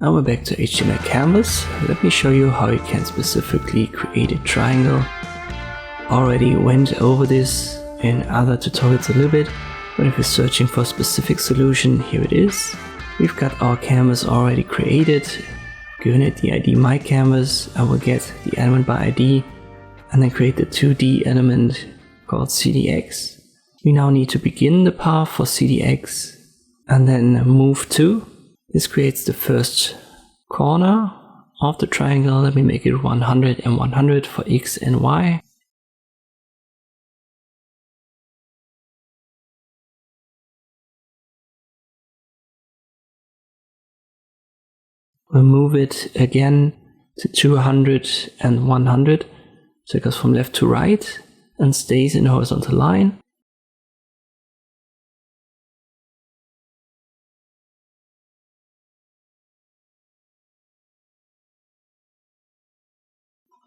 Now we're back to HTML Canvas. Let me show you how you can specifically create a triangle. Already went over this in other tutorials a little bit, but if you're searching for a specific solution, here it is. We've got our canvas already created. Given it the ID myCanvas, I will get the element by ID and then create the 2D element called CDX. We now need to begin the path for CDX and then move to. This creates the first corner of the triangle. Let me make it 100 and 100 for X and Y. We'll move it again to 200 and 100, so it goes from left to right and stays in a horizontal line.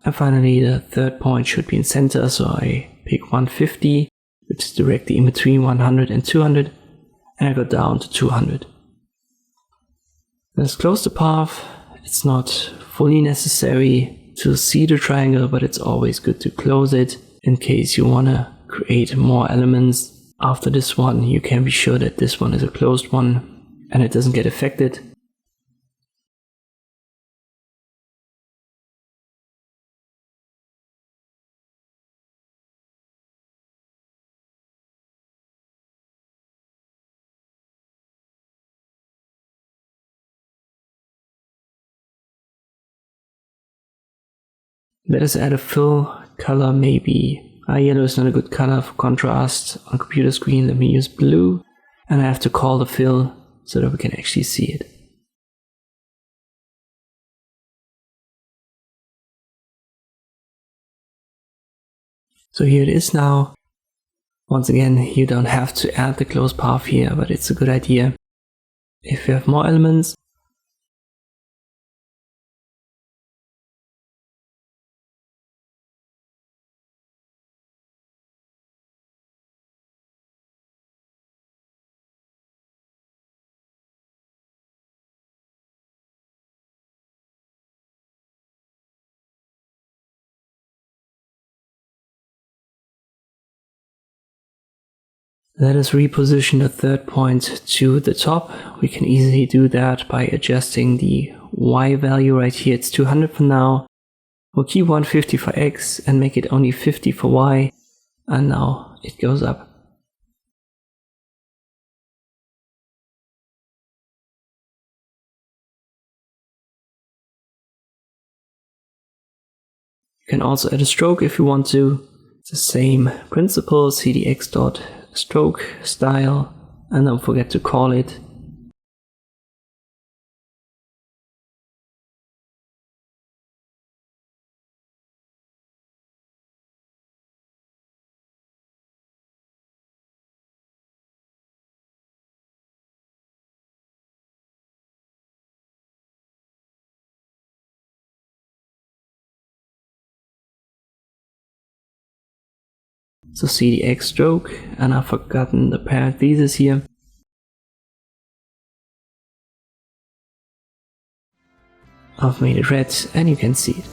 And finally the third point should be in center, so I pick 150, which is directly in between 100 and 200, and I go down to 200. Let's close the path. It's not fully necessary to see the triangle, but it's always good to close it in case you want to create more elements. After this one, you can be sure that this one is a closed one and it doesn't get affected. Let us add a fill color, maybe. Yellow is not a good color for contrast on computer screen. Let me use blue, and I have to call the fill so that we can actually see it. So here it is now. Once again, you don't have to add the closed path here, but it's a good idea. If you have more elements, let us reposition the third point to the top. We can easily do that by adjusting the Y value right here. It's 200 for now. We'll keep 150 for X and make it only 50 for Y. And now it goes up. You can also add a stroke if you want to. It's the same principle, cdx.stroke style, and don't forget to call it. So CDX stroke, and I've forgotten the parentheses here. I've made it red and you can see it.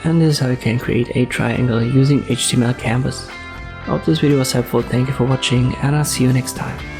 And this is how you can create a triangle using HTML Canvas. I hope this video was helpful, thank you for watching, and I'll see you next time.